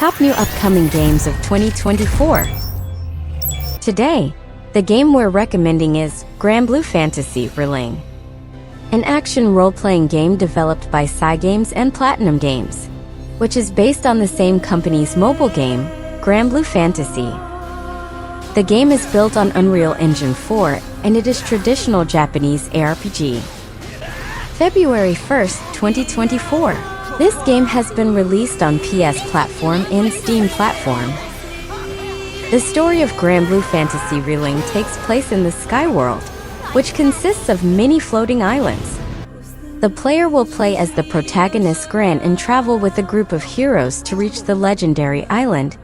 Top new upcoming games of 2024. Today, the game we're recommending is Granblue Fantasy Relink, an action role-playing game developed by Cygames and Platinum Games, which is based on the same company's mobile game, Granblue Fantasy. The game is built on Unreal Engine 4, and it is traditional Japanese ARPG. February 1st, 2024. This game has been released on PS platform and Steam platform. The story of Granblue Fantasy Relink takes place in the Sky World, which consists of many floating islands. The player will play as the protagonist Gran and travel with a group of heroes to reach the legendary island,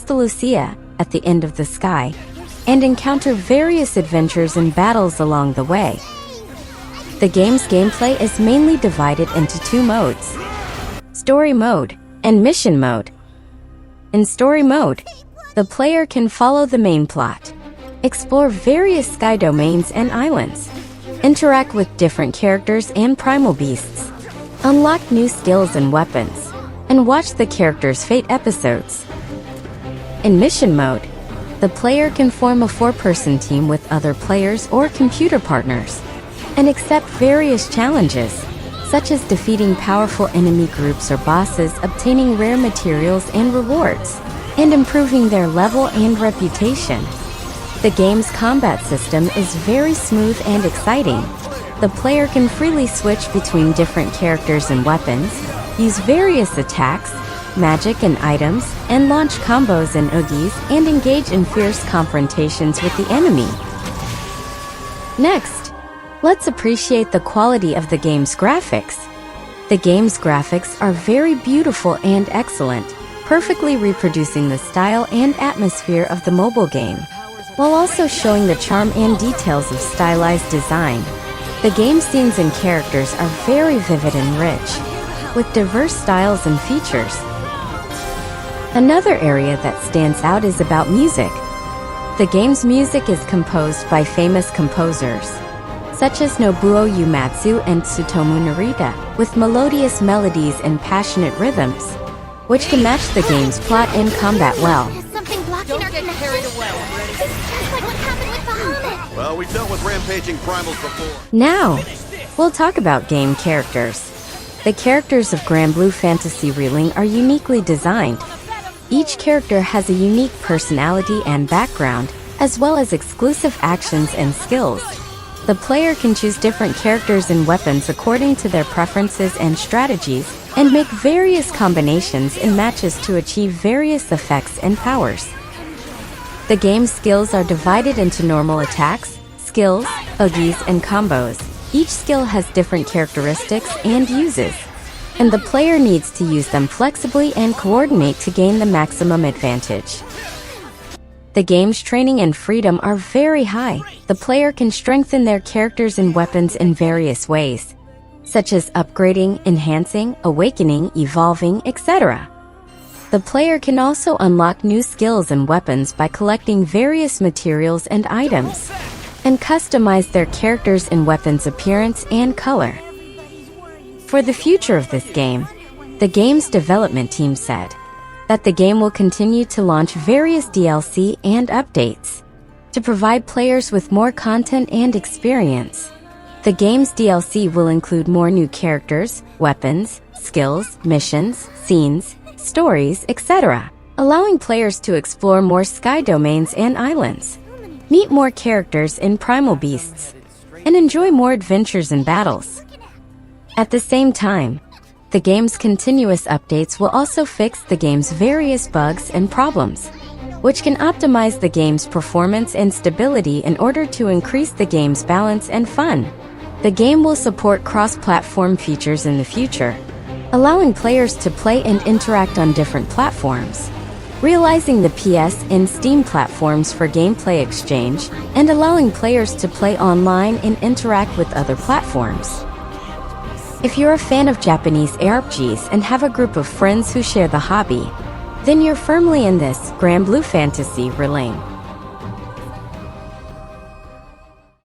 Lucia, at the end of the sky, and encounter various adventures and battles along the way. The game's gameplay is mainly divided into two modes: Story Mode and Mission Mode. In Story Mode, the player can follow the main plot, explore various sky domains and islands, interact with different characters and primal beasts, unlock new skills and weapons, and watch the character's fate episodes. In Mission Mode, the player can form a four-person team with other players or computer partners, and accept various challenges, such as defeating powerful enemy groups or bosses, obtaining rare materials and rewards, and improving their level and reputation. The game's combat system is very smooth and exciting. The player can freely switch between different characters and weapons, use various attacks, magic and items, and launch combos and oogies, and engage in fierce confrontations with the enemy. Next, let's appreciate the quality of the game's graphics. The game's graphics are very beautiful and excellent, perfectly reproducing the style and atmosphere of the mobile game, while also showing the charm and details of stylized design. The game scenes and characters are very vivid and rich, with diverse styles and features. Another area that stands out is about music. The game's music is composed by famous composers, such as Nobuo Uematsu and Tsutomu Narita, with melodious melodies and passionate rhythms, which can match the game's plot and combat well. Don't get carried away. Like what happened with Bahamut. Well, we've dealt with rampaging primals before. Now, we'll talk about game characters. The characters of Granblue Fantasy Relink are uniquely designed. Each character has a unique personality and background, as well as exclusive actions and skills. The player can choose different characters and weapons according to their preferences and strategies, and make various combinations in matches to achieve various effects and powers. The game's skills are divided into normal attacks, skills, oogies, and combos. Each skill has different characteristics and uses, and the player needs to use them flexibly and coordinate to gain the maximum advantage. The game's training and freedom are very high. The player can strengthen their characters and weapons in various ways, such as upgrading, enhancing, awakening, evolving, etc. The player can also unlock new skills and weapons by collecting various materials and items, and customize their characters and weapons' appearance and color. For the future of this game, the game's development team said that the game will continue to launch various DLC and updates to provide players with more content and experience. The game's DLC will include more new characters, weapons, skills, missions, scenes, stories, etc., allowing players to explore more sky domains and islands, meet more characters and primal beasts, and enjoy more adventures and battles. At the same time, the game's continuous updates will also fix the game's various bugs and problems, which can optimize the game's performance and stability in order to increase the game's balance and fun. The game will support cross-platform features in the future, allowing players to play and interact on different platforms, realizing the PS and Steam platforms for gameplay exchange, and allowing players to play online and interact with other platforms. If you're a fan of Japanese ARPGs and have a group of friends who share the hobby, then you're firmly in this Granblue Fantasy Relink.